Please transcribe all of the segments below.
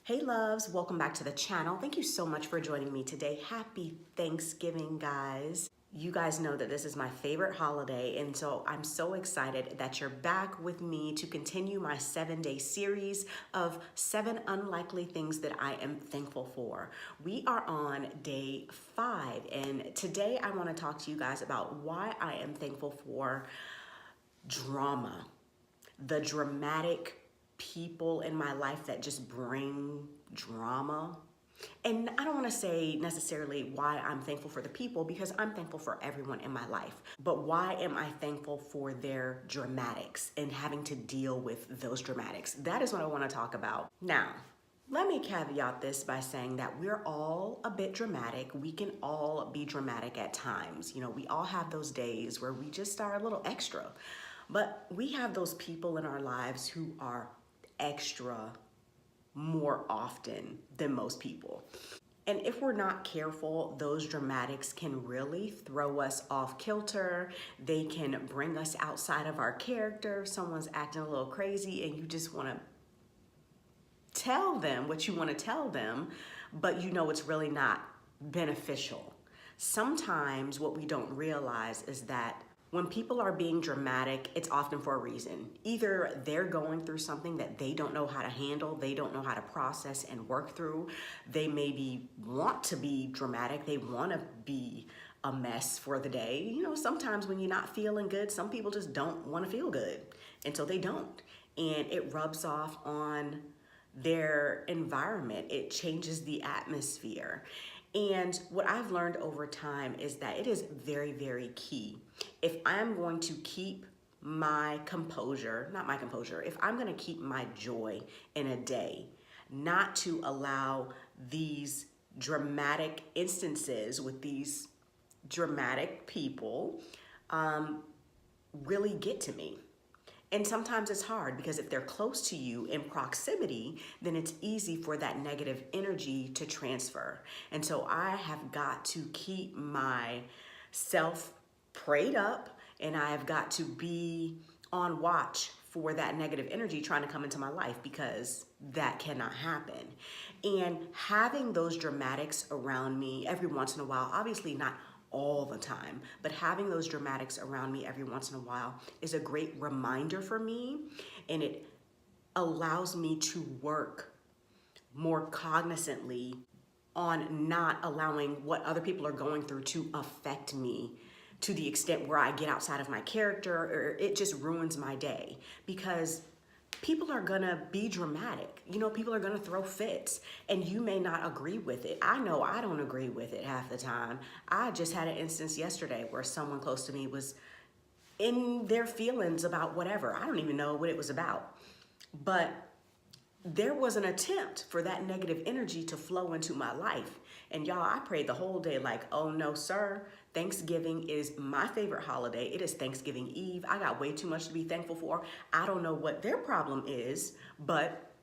Hey loves, welcome back to the channel. Thank you so much for joining me today. Happy Thanksgiving, guys. You guys know that this is my favorite holiday, and so I'm so excited that you're back with me to continue my 7-day series of 7 unlikely things that I am thankful for. We are on day 5, and today I want to talk to you guys about why I am thankful for drama, the dramatic people in my life that just bring drama. And I don't want to say necessarily why I'm thankful for the people, because I'm thankful for everyone in my life. But why am I thankful for their dramatics and having to deal with those dramatics? That is what I want to talk about. Now, let me caveat this by saying that we're all a bit dramatic. We can all be dramatic at times. We all have those days where we just are a little extra. But we have those people in our lives who are extra more often than most people. And if we're not careful, those dramatics can really throw us off kilter. They can bring us outside of our character. Someone's acting a little crazy and you just want to tell them what you want to tell them, but it's really not beneficial. Sometimes what we don't realize is that when people are being dramatic, it's often for a reason. Either they're going through something that they don't know how to handle, they don't know how to process and work through. They maybe want to be dramatic, they want to be a mess for the day. Sometimes when you're not feeling good, some people just don't want to feel good, and so they don't. And it rubs off on their environment. It changes the atmosphere. And what I've learned over time is that it is very, very key. If I'm going to keep my composure, if I'm going to keep my joy in a day, not to allow these dramatic instances with these dramatic people really get to me. And sometimes it's hard because if they're close to you in proximity, then it's easy for that negative energy to transfer. And so I have got to keep myself prayed up, and I've got to be on watch for that negative energy trying to come into my life, because that cannot happen. And having those dramatics around me every once in a while, obviously not all the time, but having those dramatics around me every once in a while is a great reminder for me, and it allows me to work more cognizantly on not allowing what other people are going through to affect me to the extent where I get outside of my character or it just ruins my day. Because people are gonna be dramatic. People are gonna throw fits, and you may not agree with it. I know I don't agree with it half the time. I just had an instance yesterday where someone close to me was in their feelings about whatever. I don't even know what it was about. But there was an attempt for that negative energy to flow into my life. And y'all, I prayed the whole day like, oh no, sir. Thanksgiving is my favorite holiday. It is Thanksgiving Eve. I got way too much to be thankful for. I don't know what their problem is, but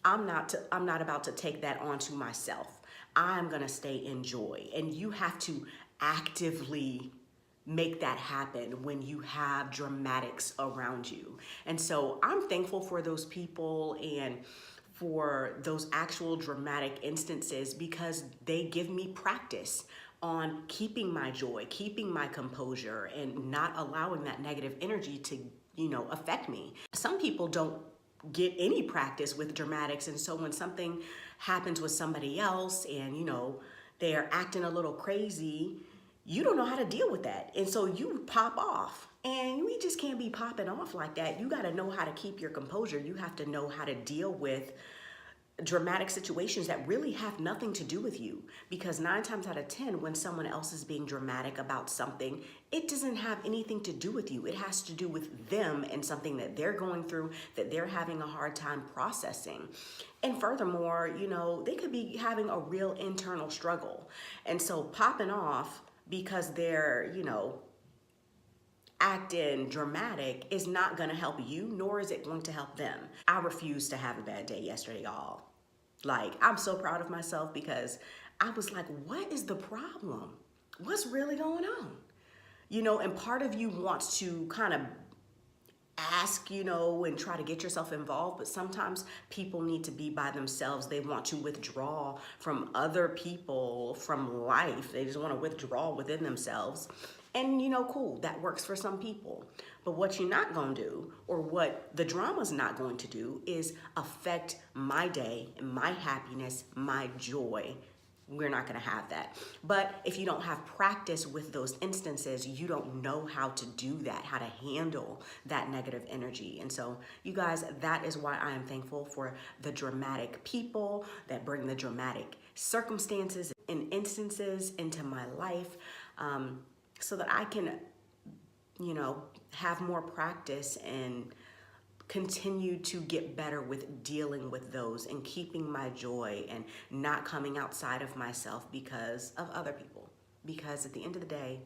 I'm not about to take that onto myself. I'm gonna stay in joy. And you have to actively make that happen when you have dramatics around you. And so I'm thankful for those people and for those actual dramatic instances, because they give me practice on keeping my joy, keeping my composure, and not allowing that negative energy to, affect me. Some people don't get any practice with dramatics, and so when something happens with somebody else and, they're acting a little crazy, you don't know how to deal with that. And so you pop off. And we just can't be popping off like that. You got to know how to keep your composure. You have to know how to deal with dramatic situations that really have nothing to do with you, because 9 times out of 10, when someone else is being dramatic about something, it doesn't have anything to do with you. It has to do with them and something that they're going through, that they're having a hard time processing. And furthermore, they could be having a real internal struggle. And so popping off because they're, acting dramatic is not gonna help you, nor is it going to help them. I refused to have a bad day yesterday, y'all. Like, I'm so proud of myself, because I was like, what is the problem? What's really going on? And part of you wants to kind of ask, and try to get yourself involved, but sometimes people need to be by themselves. They want to withdraw from other people, from life. They just want to withdraw within themselves. And cool, that works for some people. But what you're not going to do, or what the drama's not going to do, is affect my day, my happiness, my joy. We're not going to have that. But if you don't have practice with those instances, you don't know how to do that, how to handle that negative energy. And so, you guys, that is why I am thankful for the dramatic people that bring the dramatic circumstances and instances into my life, so that I can, have more practice and continue to get better with dealing with those and keeping my joy and not coming outside of myself because of other people. Because at the end of the day,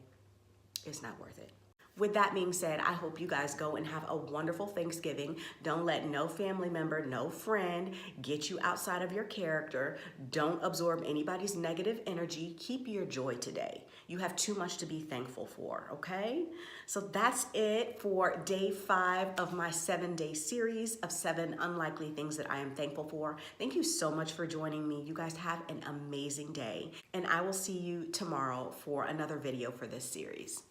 it's not worth it. With that being said, I hope you guys go and have a wonderful Thanksgiving. Don't let no family member, no friend get you outside of your character. Don't absorb anybody's negative energy. Keep your joy today. You have too much to be thankful for, okay? So that's it for day 5 of my 7-day series of 7 unlikely things that I am thankful for. Thank you so much for joining me. You guys have an amazing day, and I will see you tomorrow for another video for this series.